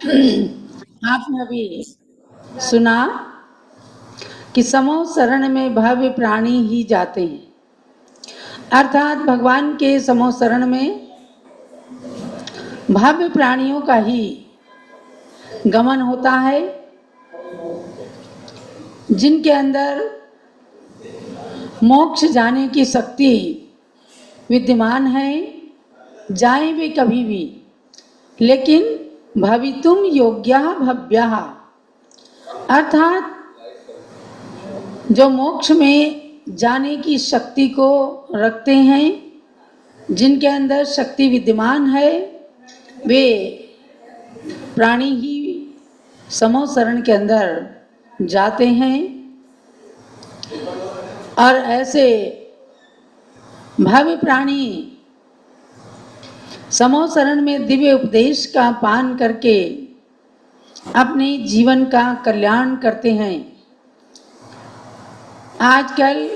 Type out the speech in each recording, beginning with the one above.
आपने अभी सुना कि समूह शरण में भव्य प्राणी ही जाते हैं, अर्थात भगवान के समूह शरण में भव्य प्राणियों का ही गमन होता है, जिनके अंदर मोक्ष जाने की शक्ति विद्यमान है, जाएं वे कभी भी, लेकिन भवितुम योग्यः भव्यः, अर्थात जो मोक्ष में जाने की शक्ति को रखते हैं, जिनके अंदर शक्ति विद्यमान है, वे प्राणी ही समूह शरण के अंदर जाते हैं। और ऐसे भव्य प्राणी समूह शरण में दिव्य उपदेश का पान करके अपने जीवन का कल्याण करते हैं। आजकल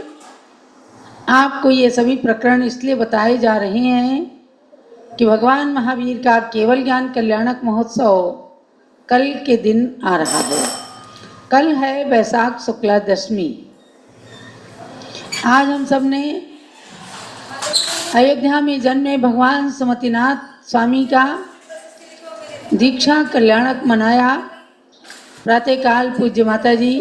आपको ये सभी प्रकरण इसलिए बताए जा रहे हैं कि भगवान महावीर का केवल ज्ञान कल्याणक महोत्सव कल के दिन आ रहा है। कल है वैशाख शुक्ला दशमी। आज हम सब ने अयोध्या में जन्मे भगवान सुमतिनाथ स्वामी का दीक्षा कल्याणक मनाया। प्रातःकाल पूज्य माता जी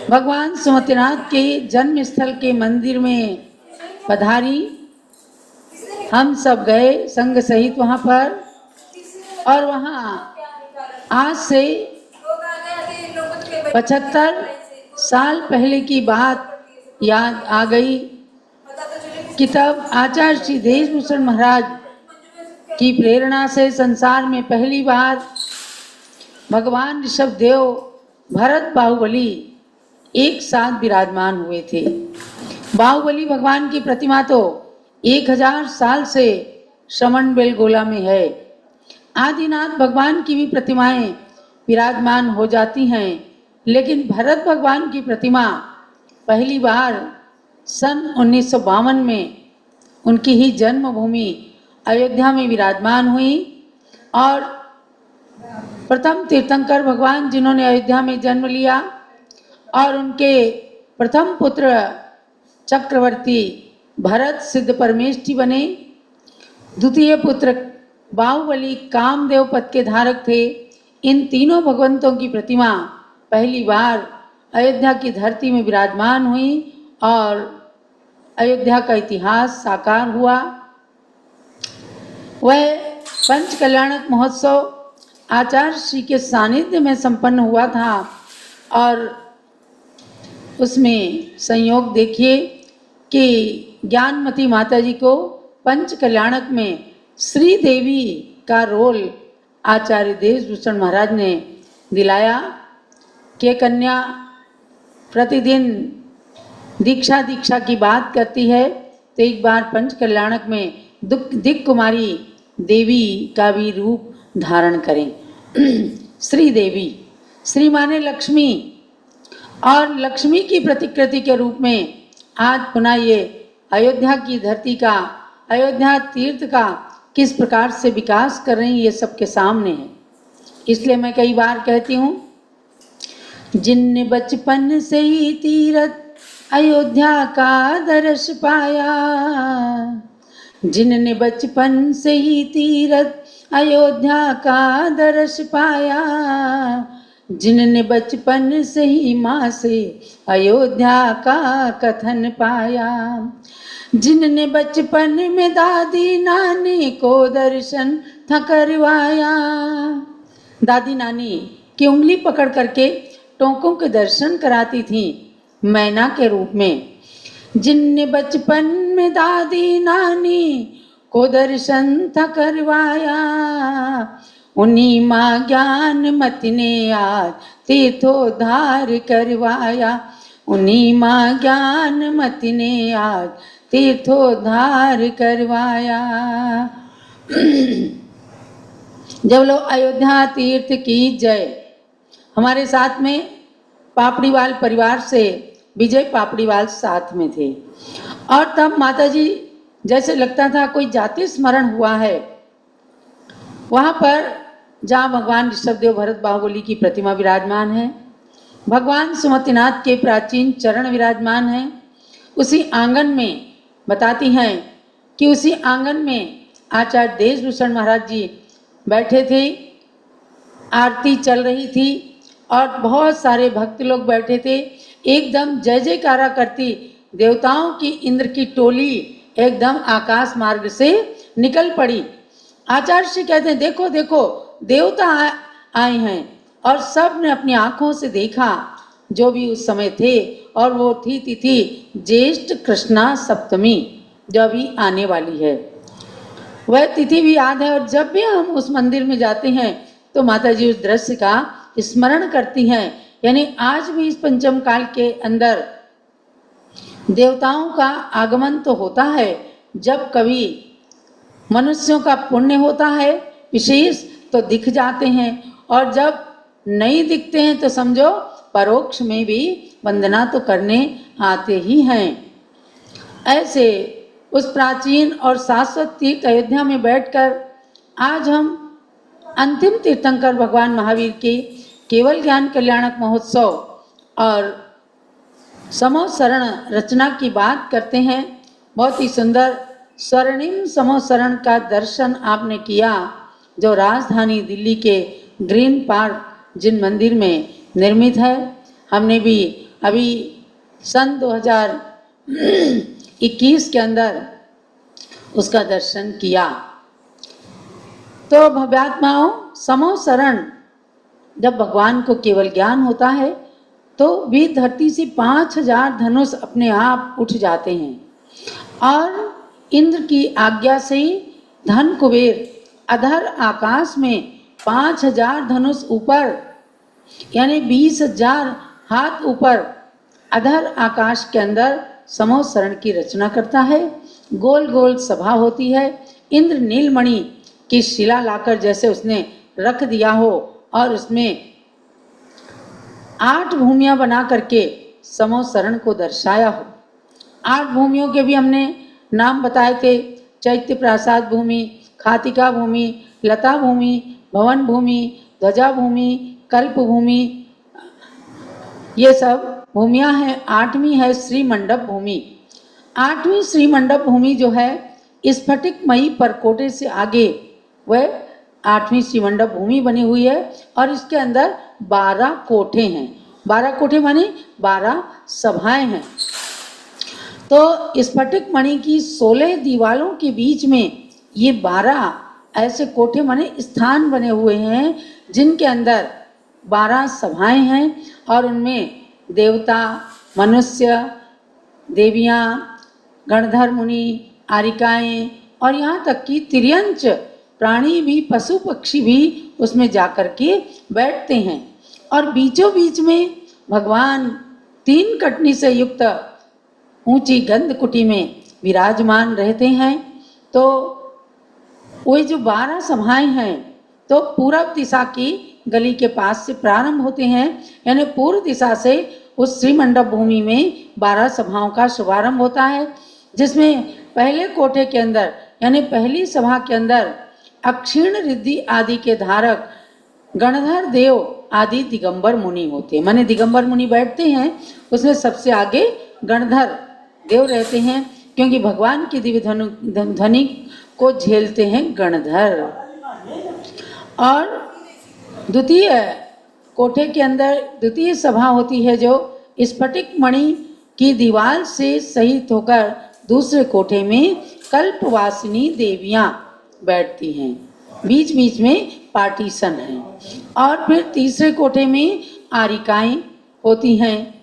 भगवान सुमतिनाथ के जन्म स्थल के मंदिर में पधारी। हम सब गए संग सहित वहाँ पर, और वहाँ आज से 75 साल पहले की बात याद आ गई कि तब आचार्य श्री देशभूषण महाराज की प्रेरणा से संसार में पहली बार भगवान ऋषभदेव भरत बाहुबली एक साथ विराजमान हुए थे। बाहुबली भगवान की प्रतिमा तो 1000 साल से श्रवण बेलगोला में है। आदिनाथ भगवान की भी प्रतिमाएं विराजमान हो जाती हैं, लेकिन भरत भगवान की प्रतिमा पहली बार सन 1952 में उनकी ही जन्मभूमि अयोध्या में विराजमान हुई। और प्रथम तीर्थंकर भगवान जिन्होंने अयोध्या में जन्म लिया और उनके प्रथम पुत्र चक्रवर्ती भरत सिद्ध परमेष्ठी बने। द्वितीय पुत्र बाहुबली कामदेव पद के धारक थे। इन तीनों भगवंतों की प्रतिमा पहली बार अयोध्या की धरती में विराजमान हुई और अयोध्या का इतिहास साकार हुआ। वह पंच कल्याणक महोत्सव आचार्य श्री के सानिध्य में संपन्न हुआ था, और उसमें संयोग देखिए कि ज्ञानमती माता जी को पंच कल्याणक में श्री देवी का रोल आचार्य देशभूषण महाराज ने दिलाया कि कन्या प्रतिदिन दीक्षा की बात करती है, तो एक बार पंच कल्याणक में दिक कुमारी देवी का भी रूप धारण करें। श्री देवी, श्री माने लक्ष्मी, और लक्ष्मी की प्रतिकृति के रूप में आज पुनः ये अयोध्या की धरती का, अयोध्या तीर्थ का किस प्रकार से विकास कर रही, ये सबके सामने है। इसलिए मैं कई बार कहती हूँ, जिनने बचपन से ही तीरथ अयोध्या का दर्श पाया, जिनने बचपन से ही तीरथ अयोध्या का दर्श पाया, जिनने बचपन से ही माँ से अयोध्या का कथन पाया, जिनने बचपन में दादी नानी को दर्शन था करवाया। दादी नानी की उंगली पकड़ करके टोंकों के दर्शन कराती थी मैना के रूप में। जिनने बचपन में दादी नानी को दर्शन था करवाया, उन्हीं माँ ज्ञानमती ने आज तीर्थोद्धार करवाया, उन्हीं माँ ज्ञानमती ने आज तीर्थोद्धार करवाया। जब लोग अयोध्या तीर्थ की जय। हमारे साथ में पापड़ीवाल परिवार से विजय पापड़ीवाल साथ में थे, और तब माताजी जैसे लगता था कोई जाति स्मरण हुआ है। वहाँ पर जहाँ भगवान ऋषभदेव भरत बाहुबली की प्रतिमा विराजमान है। भगवान सुमतिनाथ के प्राचीन चरण विराजमान हैं। उसी आंगन में बताती हैं कि उसी आंगन में आचार्य देशभूषण महाराज जी बैठे थे, आरती चल रही थी और बहुत सारे भक्त लोग बैठे थे। एकदम जय जयकारा करती देवताओं की इंद्र की टोली एकदम आकाश मार्ग से निकल पड़ी। आचार्य श्री कहते हैं, देखो देखो देवता आए हैं। और सब ने अपनी आंखों से देखा जो भी उस समय थे, और वो थी तिथि ज्येष्ठ कृष्णा सप्तमी जो अभी आने वाली है। वह तिथि भी याद है। और जब भी हम उस मंदिर में जाते हैं तो माता जी उस दृश्य का स्मरण करती हैं। यानी आज भी इस पंचम काल के अंदर देवताओं का आगमन तो होता है, जब कभी मनुष्यों का पुण्य होता है विशेष तो दिख जाते हैं, और जब नहीं दिखते हैं तो समझो परोक्ष में भी वंदना तो करने आते ही हैं। ऐसे उस प्राचीन और शाश्वत तीर्थ अयोध्या में बैठकर आज हम अंतिम तीर्थंकर भगवान महावीर के केवल ज्ञान कल्याणक महोत्सव और समोसरण रचना की बात करते हैं। बहुत ही सुंदर स्वर्णिम समोसरण का दर्शन आपने किया, जो राजधानी दिल्ली के ग्रीन पार्क जिन मंदिर में निर्मित है। हमने भी अभी सन 2021 के अंदर उसका दर्शन किया। तो भव्यात्माओं, समोसरण जब भगवान को केवल ज्ञान होता है तो भी धरती से 5000 धनुष अपने आप उठ जाते हैं, और इंद्र की आज्ञा से ही धन कुबेर अधर आकाश में 5000 धनुष ऊपर, यानी 20,000 हाथ ऊपर अधर आकाश के अंदर समोसरण की रचना करता है। गोल गोल सभा होती है। इंद्र नीलमणि की शिला लाकर जैसे उसने रख दिया हो, और उसमें 8 भूमियां बना करके समोसरण को दर्शाया हो। 8 भूमियों के भी हमने नाम बताए थे। चैत्य प्रासाद भूमि, खातिका भूमि, लता भूमि, भवन भूमि, ध्वजा भूमि, कल्प भूमि, ये सब भूमियां हैं। 8वीं है श्री मंडप भूमि। 8वीं श्री मंडप भूमि जो है स्फटिकमयी परकोटे से आगे वह 8वीं श्री मंडप भूमि बनी हुई है, और इसके अंदर 12 कोठे हैं। 12 कोठे माने 12 सभाएं हैं। तो स्फटिक मणि की 16 दीवालों के बीच में ये 12 ऐसे कोठे माने स्थान बने हुए हैं, जिनके अंदर 12 सभाएं हैं, और उनमें देवता, मनुष्य, देवियाँ, गणधर मुनि, आरिकाएं, और यहाँ तक कि तिर्यंच प्राणी भी, पशु पक्षी भी उसमें जाकर के बैठते हैं। और बीचों बीच में भगवान 3 कटनी से युक्त ऊंची गंध कुटी में विराजमान रहते हैं। तो वही जो 12 सभाएं हैं तो पूर्व दिशा की गली के पास से प्रारंभ होते हैं, यानी पूर्व दिशा से उस श्री मंडप भूमि में 12 सभाओं का शुभारंभ होता है, जिसमें पहले कोठे के अंदर यानी पहली सभा के अंदर अक्षीण रिद्धि आदि के धारक गणधर देव आदि दिगंबर मुनि होते हैं। माने दिगंबर मुनि बैठते हैं, उसमें सबसे आगे गणधर देव रहते हैं, क्योंकि भगवान की दिव्य ध्वनि को झेलते हैं गणधर। और द्वितीय कोठे के अंदर द्वितीय सभा होती है, जो स्फटिक मणि की दीवार से सहित होकर दूसरे कोठे में कल्पवासिनी देवियां बैठती हैं। बीच बीच में पार्टीशन है। और फिर तीसरे कोठे में आरिकाएं होती हैं।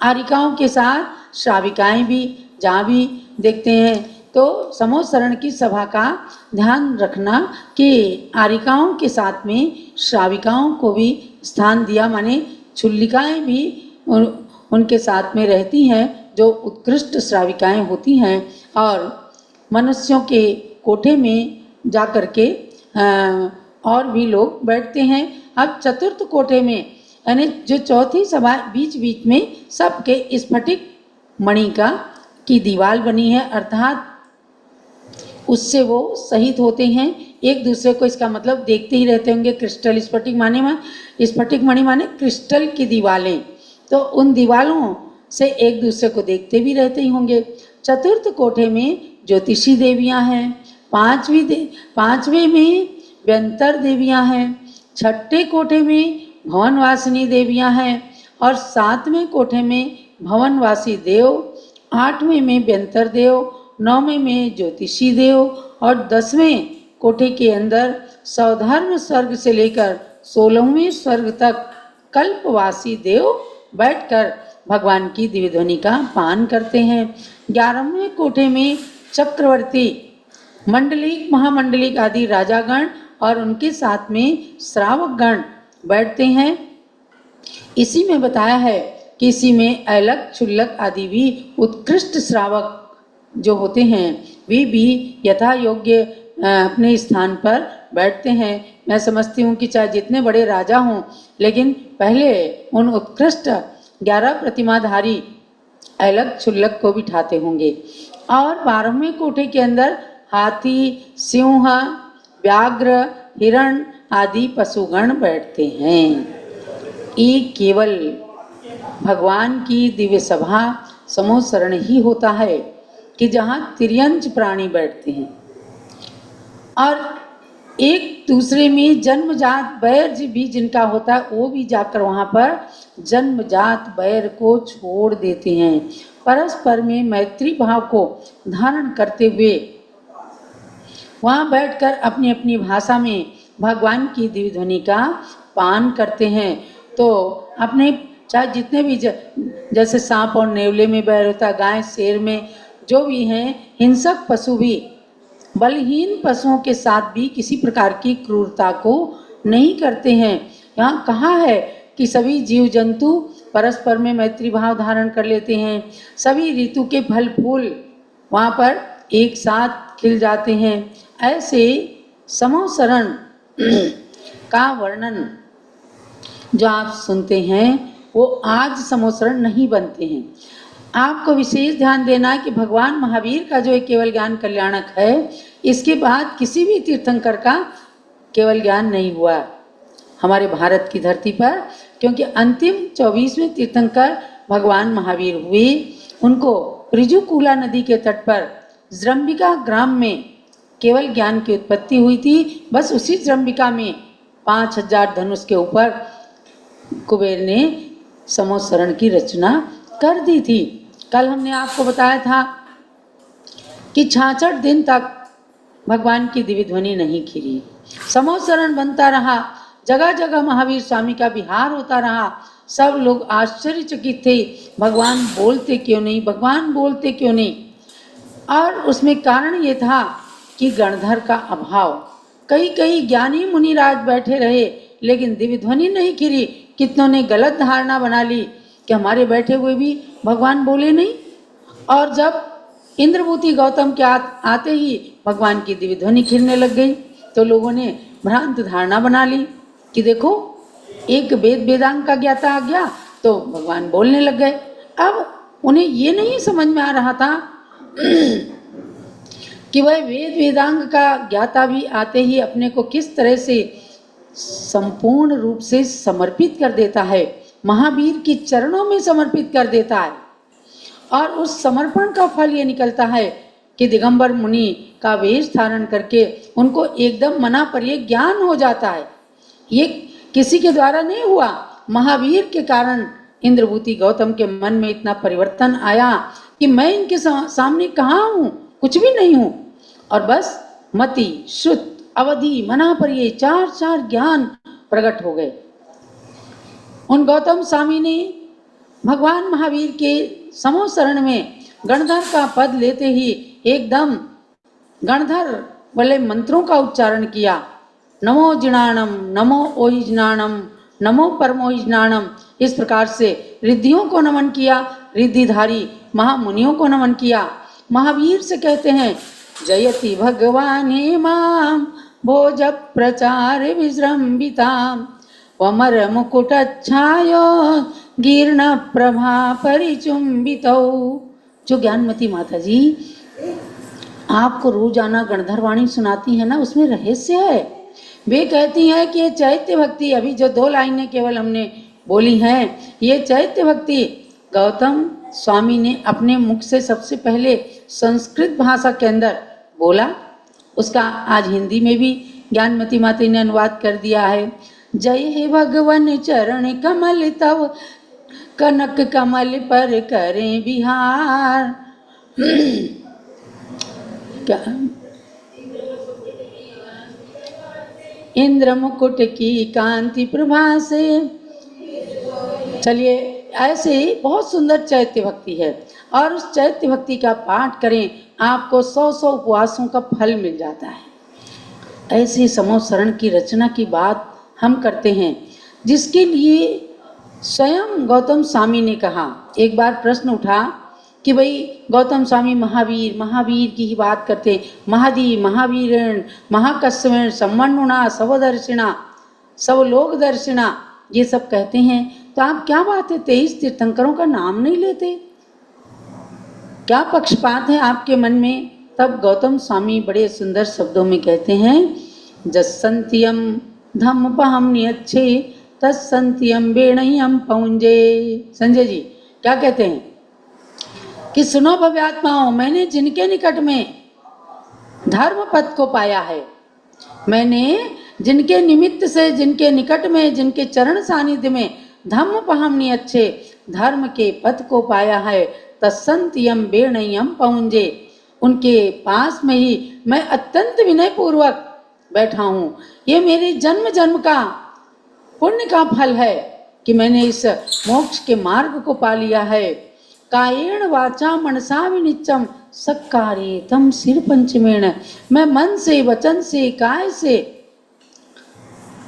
आरिकाओं के साथ श्राविकाएं भी, जहाँ भी देखते हैं तो समोसरण की सभा का ध्यान रखना कि आरिकाओं के साथ में श्राविकाओं को भी स्थान दिया, माने छुल्लिकाएं भी उनके साथ में रहती हैं, जो उत्कृष्ट श्राविकाएं होती हैं। और मनुष्यों के कोठे में जा कर के और भी लोग बैठते हैं। अब चतुर्थ कोठे में यानी जो चौथी सभा बीच बीच में सबके स्फटिक मणि की दीवार बनी है, अर्थात उससे वो सहित होते हैं। एक दूसरे को, इसका मतलब देखते ही रहते होंगे। क्रिस्टल स्फटिक मणि माने क्रिस्टल की दीवारें, तो उन दीवारों से एक दूसरे को देखते भी रहते ही होंगे। चतुर्थ कोठे में ज्योतिषी देवियां हैं, पांचवें में व्यंतर देवियां हैं, छठे कोठे में भवनवासिनी देवियां हैं और सातवें कोठे में भवनवासी देव, आठवें में व्यंतर देव, नौवें में ज्योतिषी देव और 10वें कोठे के अंदर सौधर्म स्वर्ग से लेकर 16वें स्वर्ग तक कल्पवासी देव बैठकर भगवान की दिव्य ध्वनि का पान करते हैं। 11वें कोठे में चक्रवर्ती, मंडलिक, महामंडलिक आदि राजागण और उनके साथ में श्रावक गण बैठते हैं। इसी में बताया है कि इसी में ऐलक, क्षुल्लक आदि भी उत्कृष्ट श्रावक जो होते हैं वे भी यथा योग्य अपने स्थान पर बैठते हैं। मैं समझती हूँ कि चाहे जितने बड़े राजा हों, लेकिन पहले उन उत्कृष्ट 11 प्रतिमाधारी ऐलक, क्षुल्लक को बिठाते होंगे। और 12वें कोठे के अंदर हाथी, सिंह, व्याघ्र, हिरण आदि पशुगण बैठते हैं। ये केवल भगवान की दिव्य सभा समूह शरण ही होता है कि जहाँ तिर्यंच प्राणी बैठते हैं और एक दूसरे में जन्मजात बैर भी जिनका होता है वो भी जाकर वहाँ पर जन्मजात बैर को छोड़ देते हैं। परस्पर में मैत्री भाव को धारण करते हुए वहाँ बैठकर अपनी अपनी भाषा में भगवान की दिव्य ध्वनि का पान करते हैं। तो अपने चाहे जितने भी जैसे सांप और नेवले में बैर होता है, गाय शेर में जो भी हैं, हिंसक पशु भी बलहीन पशुओं के साथ भी किसी प्रकार की क्रूरता को नहीं करते हैं। यहाँ कहा है कि सभी जीव जंतु परस्पर में मैत्री भाव धारण कर लेते हैं। सभी ऋतु के फल फूल वहाँ पर एक साथ खिल जाते हैं। ऐसे समूह शरण का वर्णन जो आप सुनते हैं वो आज समूह शरण नहीं बनते हैं। आपको विशेष ध्यान देना है कि भगवान महावीर का जो एक केवल ज्ञान कल्याणक है, इसके बाद किसी भी तीर्थंकर का केवल ज्ञान नहीं हुआ हमारे भारत की धरती पर, क्योंकि अंतिम 24वें तीर्थंकर भगवान महावीर हुए। उनको ऋजुकूला नदी के तट पर जृंबिका ग्राम में केवल ज्ञान की उत्पत्ति हुई थी। बस उसी जृंबिका में 5000 धनुष के ऊपर कुबेर ने समूह शरण की रचना कर दी थी। कल हमने आपको बताया था कि 66 दिन तक भगवान की दिव्य ध्वनि नहीं खिली, समूह शरण बनता रहा, जगह जगह महावीर स्वामी का विहार होता रहा। सब लोग आश्चर्यचकित थे, भगवान बोलते क्यों नहीं, भगवान बोलते क्यों नहीं। और उसमें कारण ये था कि गणधर का अभाव। कई ज्ञानी मुनिराज बैठे रहे लेकिन दिव्य ध्वनि नहीं खिली। कितनों ने गलत धारणा बना ली कि हमारे बैठे हुए भी भगवान बोले नहीं। और जब इंद्रभूति गौतम के आते ही भगवान की दिव्य ध्वनि खिलने लग गई तो लोगों ने भ्रांत धारणा बना ली कि देखो एक वेदांग का ज्ञाता आ गया तो भगवान बोलने लग गए। अब उन्हें ये नहीं समझ में आ रहा था कि वह वेदांग का ज्ञाता भी आते ही अपने को किस तरह से संपूर्ण रूप से समर्पित कर देता है, महावीर के चरणों में समर्पित कर देता है। और उस समर्पण का फल ये निकलता है कि दिगंबर मुनि का वेश धारण करके उनको एकदम मना पर ये ज्ञान हो जाता है। ये किसी के द्वारा नहीं हुआ, महावीर के कारण इंद्रभूति गौतम के मन में इतना परिवर्तन आया कि मैं इनके सामने कहाँ हूँ, कुछ भी नहीं हूँ। और बस मति, श्रुत, अवधि, मना पर ये चार ज्ञान प्रकट हो गए। उन गौतम स्वामी ने भगवान महावीर के समूह शरण में गणधर का पद लेते ही एकदम गणधर वाले मंत्रों का उच्चारण किया। नमो जिनाणम, नमो ओहिजनाणम, नमो परमोहिजनाणम। इस प्रकार से रिद्धियों को नमन किया, रिद्धिधारी महामुनियों को नमन किया। महावीर से कहते हैं जयति भगवान माम भोज प्रचार विजृंभिताम वमर मुकुटच्छायो गीर्ण प्रभा परिचुंबितौ। जो ज्ञानमती माता जी आपको रोजाना गणधरवाणी सुनाती है ना, उसमें रहस्य है। वे कहती हैं कि ये चैत्य भक्ति, अभी जो 2 लाइनें केवल हमने बोली हैं, ये चैत्य भक्ति गौतम स्वामी ने अपने मुख से सबसे पहले संस्कृत भाषा के अंदर बोला। उसका आज हिंदी में भी ज्ञानमती माता ने अनुवाद कर दिया है। जय हे भगवन चरण कमल तव, कनक कमल पर करें विहार। क्या इंद्र मुकुट की कांति प्रभा से। चलिए, ऐसे ही बहुत सुंदर चैत्य भक्ति है, और उस चैत्य भक्ति का पाठ करें, आपको 100 उपवासों का फल मिल जाता है। ऐसे समोसरण की रचना की बात हम करते हैं, जिसके लिए स्वयं गौतम स्वामी ने कहा। एक बार प्रश्न उठा कि भाई गौतम स्वामी महावीर की ही बात करते, महादी महावीरण महाकस्वेण सम्मन्नुणा सवदर्शिणा सब लोक दर्शिना, ये सब कहते हैं, तो आप क्या बात है 23 तीर्थंकरों का नाम नहीं लेते? क्या पक्षपात है आपके मन में? तब गौतम स्वामी बड़े सुंदर शब्दों में कहते हैं, जस्संत्यम धम्मपहम नियच्छे तत्संत्यम वेणयम पौंजे। संजय जी क्या कहते हैं कि सुनो भव्यात्माओं, मैंने जिनके निकट में धर्म पद को पाया है, मैंने जिनके निमित्त से, जिनके निकट में, जिनके चरण सानिध्य में धम्म पहमनी अच्छे धर्म के पद को पाया है, तत्संत्यम वेणयम पौंजे, उनके पास में ही मैं अत्यंत विनय पूर्वक बैठा हूँ। ये मेरे जन्म जन्म का पुण्य का फल है कि मैंने इस मोक्ष के मार्ग को पा लिया है। कायेण वाचा मनसा विनिच्चम सक्कारे तम सिर पंचमेण, मैं मन से, वचन से, काय से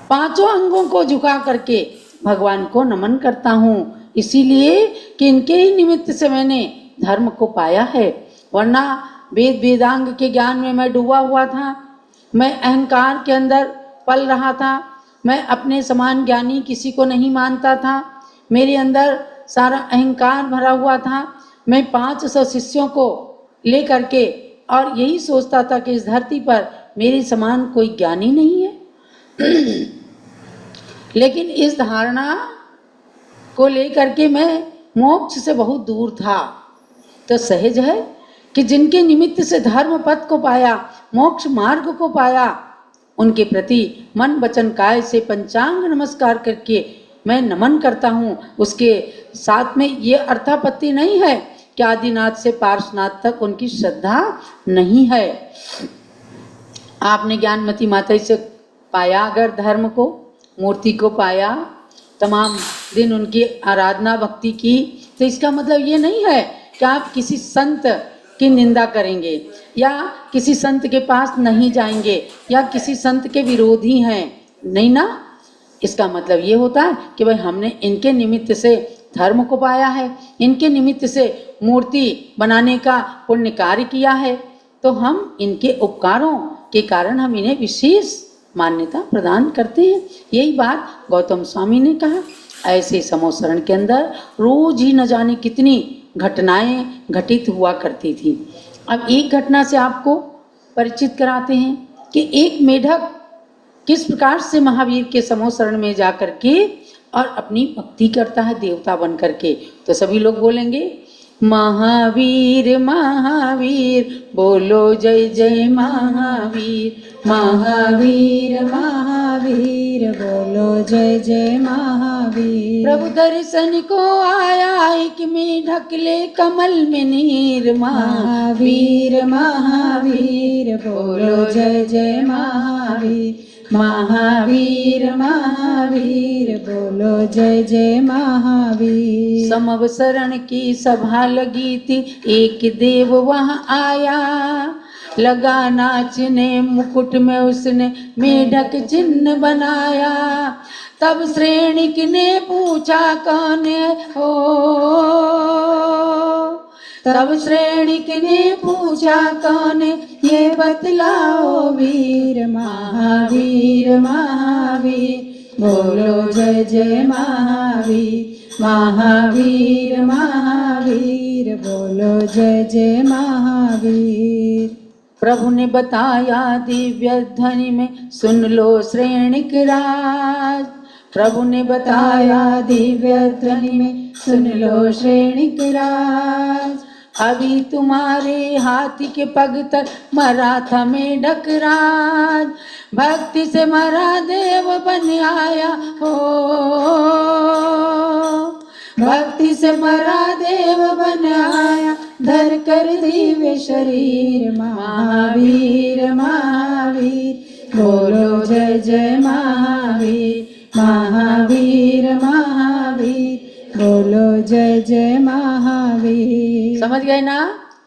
5 अंगों को झुका करके भगवान को नमन करता हूँ, इसीलिए कि इनके ही निमित्त से मैंने धर्म को पाया है। वरना वेद वेदांग के ज्ञान में मैं डूबा हुआ था, मैं अहंकार के अंदर पल रहा था, मैं अपने समान ज्ञानी किसी को नहीं मानता था, मेरे अंदर सारा अहंकार भरा हुआ था। मैं 500 शिष्यों को लेकर के और यही सोचता था कि इस धरती पर मेरे समान कोई ज्ञानी नहीं है। लेकिन इस धारणा को लेकर के मैं मोक्ष से बहुत दूर था। तो सहज है कि जिनके निमित्त से धर्म पद को पाया, मोक्ष मार्ग को पाया, उनके प्रति मन वचन काय से पंचांग नमस्कार करके मैं नमन करता हूँ। उसके साथ में ये अर्थापत्ति नहीं है कि आदिनाथ से पार्श्वनाथ तक उनकी श्रद्धा नहीं है। आपने ज्ञानमती माता से पाया अगर धर्म को, मूर्ति को पाया, तमाम दिन उनकी आराधना भक्ति की, तो इसका मतलब ये नहीं है कि आप किसी संत की निंदा करेंगे या किसी संत के पास नहीं जाएंगे या किसी संत के विरोधी हैं, नहीं ना। इसका मतलब ये होता है कि भाई हमने इनके निमित्त से धर्म को पाया है, इनके निमित्त से मूर्ति बनाने का पुण्य कार्य किया है, तो हम इनके उपकारों के कारण हम इन्हें विशेष मान्यता प्रदान करते हैं। यही बात गौतम स्वामी ने कहा। ऐसे समोसरण के अंदर रोज ही न जाने कितनी घटनाएं घटित हुआ करती थी। अब एक घटना से आपको परिचित कराते हैं कि एक मेढक किस प्रकार से महावीर के समोसरण में जाकर के और अपनी भक्ति करता है देवता बन करके। तो सभी लोग बोलेंगे, महावीर महावीर बोलो जय जय महावीर, महावीर महावीर बोलो जय जय महावीर। प्रभु दर्शन को आया एक में ढकले कमल में नीर, महावीर महावीर बोलो जय जय महावीर, महावीर महावीर बोलो जय जय महावीर। समवसरण की सभा लगी थी, एक देव वहाँ आया, लगा नाचने मुकुट में उसने मेढक चिन्ह बनाया। तब श्रेणिक ने पूछा कौन है हो, तब श्रेणिक ने पूछा कौन ये बतलाओ वीर, महावीर महावीर बोलो जय जय महावीर, महावीर महावीर बोलो जय जय महावीर। प्रभु ने बताया दिव्य ध्वनि में, सुन लो श्रेणिक राज। प्रभु ने बताया दिव्य ध्वनि में, सुन लो श्रेणिक राज। अभी तुम्हारे हाथी के पग तक मरा था मेढक राज, भक्ति से मरा देव बन आया हो, भक्ति से मरा देव बन आया, धर कर दिव्य शरीर महावीर महावीर। बोलो जय जय महावीर महावीर महावीर, बोलो जय जय महावीर। समझ गए ना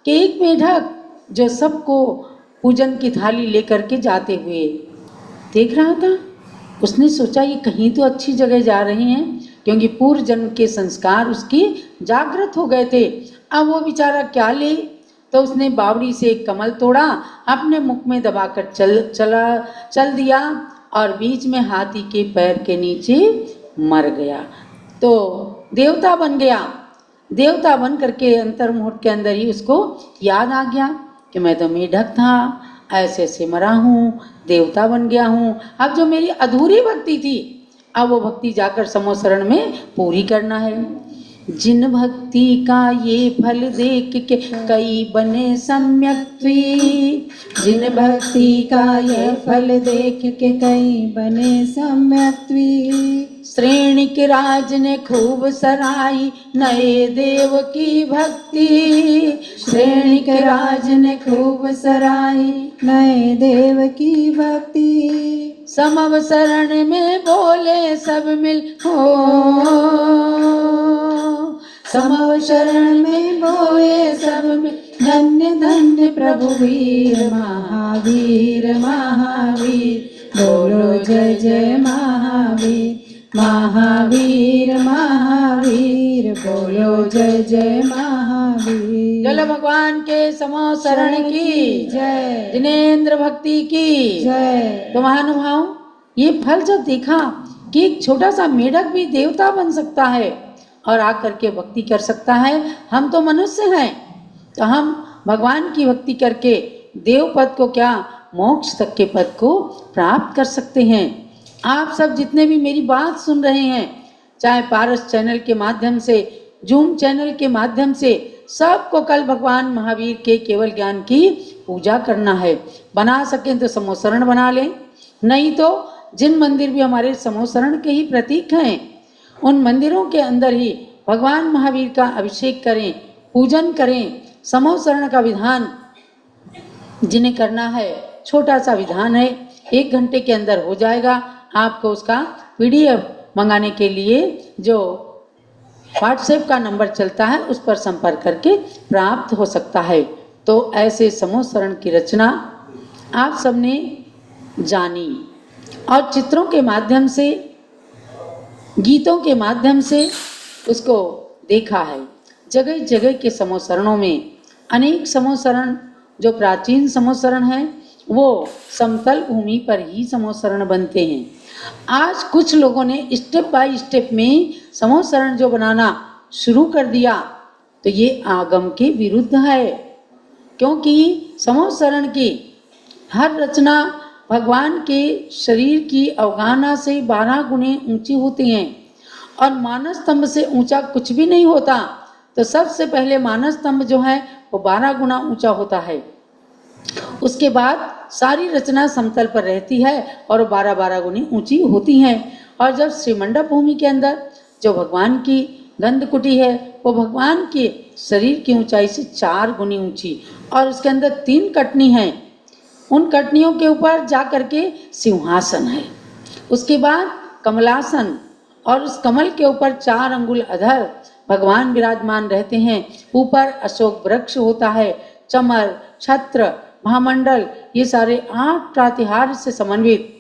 कि एक मेढक जो सबको पूजन की थाली लेकर के जाते हुए देख रहा था, उसने सोचा ये कहीं तो अच्छी जगह जा रहे हैं, क्योंकि पूर्व जन्म के संस्कार उसकी जागृत हो गए थे। अब वो बेचारा क्या ले, तो उसने बावड़ी से एक कमल तोड़ा, अपने मुख में दबाकर चल दिया और बीच में हाथी के पैर के नीचे मर गया। तो देवता बन गया। देवता बन करके अंतर्मुहूर्त के अंदर ही उसको याद आ गया कि मैं तो मेढक था, ऐसे ऐसे मरा हूँ, देवता बन गया हूँ। अब जो मेरी अधूरी भक्ति थी, अब वो भक्ति जाकर समोसरण में पूरी करना है। जिन भक्ति का ये फल देख के कई बने सम्यक्त्वी, जिन भक्ति का ये फल देख के कई बने सम्यक्त्वी। श्रेणिक राज ने खूब सराही नए देव की भक्ति, श्रेणिक राज ने खूब सराही नए देव की भक्ति। समवसरण में बोले सब मिल हो, समवसरण में बोले सब मिल, धन्य धन्य प्रभु वीर महावीर महावीर। बोलो जय जय महावीर महावीर महावीर, बोलो जय जय महावीर। चलो भगवान के समोसरण की जय, जिनेन्द्र भक्ति की जय। तो महानुभाव, ये फल जब देखा कि एक छोटा सा मेढक भी देवता बन सकता है और आकर के भक्ति कर सकता है, हम तो मनुष्य हैं, तो हम भगवान की भक्ति करके देव पद को क्या, मोक्ष तक के पद को प्राप्त कर सकते हैं। आप सब जितने भी मेरी बात सुन रहे हैं, चाहे पारस चैनल के माध्यम से, जूम चैनल के माध्यम से, सबको कल भगवान महावीर के केवल ज्ञान की पूजा करना है। बना सकें तो समोसरण बना लें, नहीं तो जिन मंदिर भी हमारे समोसरण के ही प्रतीक हैं, उन मंदिरों के अंदर ही भगवान महावीर का अभिषेक करें, पूजन करें। समोसरण का विधान जिन्हें करना है, छोटा सा विधान है, 1 घंटे के अंदर हो जाएगा। आपको उसका PDF मंगाने के लिए जो व्हाट्सएप का नंबर चलता है, उस पर संपर्क करके प्राप्त हो सकता है। तो ऐसे समोसरण की रचना आप सबने जानी और चित्रों के माध्यम से, गीतों के माध्यम से उसको देखा है। जगह जगह के समोसरणों में अनेक समोसरण, जो प्राचीन समोसरण हैं, वो समतल भूमि पर ही समोसरण बनते हैं। आज कुछ लोगों ने स्टेप बाय स्टेप में समोसरण जो बनाना शुरू कर दिया, तो ये आगम के विरुद्ध है, क्योंकि समोसरण की हर रचना भगवान के शरीर की अवगाहना से 12 गुने ऊंची होती हैं और मानस स्तंभ से ऊंचा कुछ भी नहीं होता। तो सबसे पहले मानस स्तंभ जो है वो 12 गुना ऊंचा होता है, उसके बाद सारी रचना समतल पर रहती है और 12-12 गुनी ऊंची होती हैं। और जब श्रीमंडप भूमि के अंदर जो भगवान की गंधकुटी है, वो भगवान के शरीर की ऊंचाई से 4 गुनी ऊंची, और उसके अंदर 3 कटनी हैं। उन कटनियों के ऊपर जा करके सिंहासन है, उसके बाद कमलासन, और उस कमल के ऊपर 4 अंगुल अधर भगवान विराजमान रहते हैं। ऊपर अशोक वृक्ष होता है, चमर, छत्र, महामंडल, ये सारे 8 प्रातिहार्य से समन्वित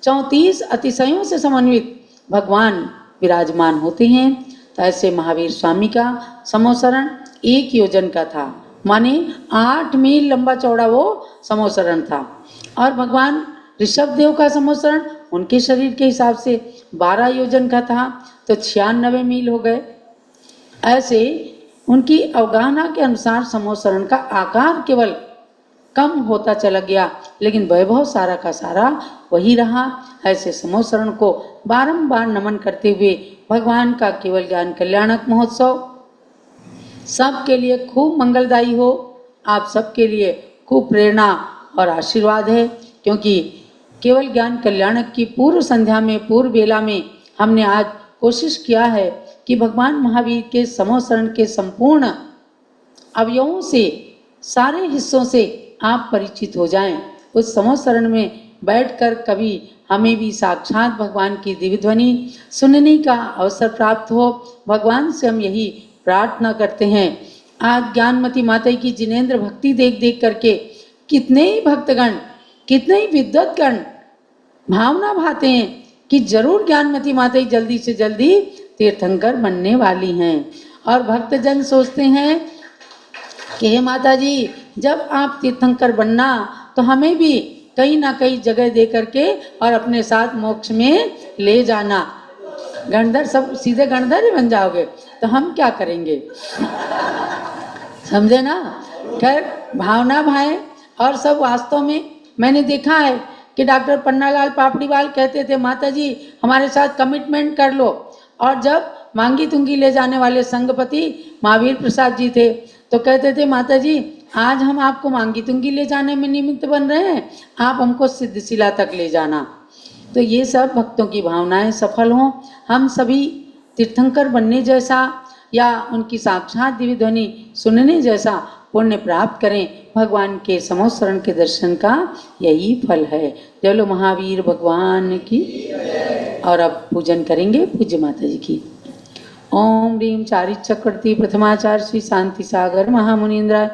34 अतिशयों से समन्वित भगवान विराजमान होते हैं। तो ऐसे महावीर स्वामी का समोसरण 1 योजन का था, माने 8 मील लंबा चौड़ा वो समोसरण था। और भगवान ऋषभ देव का समोसरण उनके शरीर के हिसाब से 12 योजन का था, तो 96 मील हो गए। ऐसे उनकी अवगाहना के अनुसार समोसरण का आकार केवल कम होता चला गया, लेकिन वैभव सारा का सारा वही रहा। ऐसे समोसरण को बारंबार नमन करते हुए भगवान का केवल ज्ञान कल्याणक महोत्सव सबके लिए खूब मंगलदायी हो, आप सबके लिए खूब प्रेरणा और आशीर्वाद है। क्योंकि केवल ज्ञान कल्याणक की पूर्व संध्या में, पूर्व बेला में हमने आज कोशिश किया है कि भगवान महावीर के समोसरण के संपूर्ण अवयवों से, सारे हिस्सों से आप परिचित हो जाएं। उस समोसरण में बैठकर कभी हमें भी साक्षात भगवान की दिव्य ध्वनि सुनने का अवसर प्राप्त हो, भगवान से हम यही प्रार्थना करते हैं। आज ज्ञानमती माता की जिनेंद्र भक्ति देख देख करके कितने ही भक्तगण, कितने ही विद्वतगण भावना भाते हैं कि जरूर ज्ञानमती माता जल्दी से जल्दी तीर्थंकर बनने वाली हैं। और भक्तजन सोचते हैं कि हे माता जी, जब आप तीर्थंकर बनना तो हमें भी कहीं ना कहीं जगह दे करके और अपने साथ मोक्ष में ले जाना। गणधर, सब सीधे गणधर ही बन जाओगे तो हम क्या करेंगे? समझे ना? खैर, भावना भाए और सब वास्तव में मैंने देखा है कि डॉक्टर पन्नालाल पापड़ीवाल कहते थे, माता जी हमारे साथ कमिटमेंट कर लो। और जब मांगी तुंगी ले जाने वाले संघपति महावीर प्रसाद जी थे तो कहते थे, माता जी आज हम आपको मांगी तुंगी ले जाने में निमित्त बन रहे हैं, आप हमको सिद्धशिला तक ले जाना। तो ये सब भक्तों की भावनाएं सफल हों, हम सभी तीर्थंकर बनने जैसा या उनकी साक्षात दिव्य ध्वनि सुनने जैसा पुण्य प्राप्त करें। भगवान के समोसरण के दर्शन का यही फल है। चलो महावीर भगवान की। और अब पूजन करेंगे पूज्य माता जी की। ओम ह्रीं चारित चक्रवर्ती प्रथमाचार्य श्री शांति सागर महामुनीन्द्राय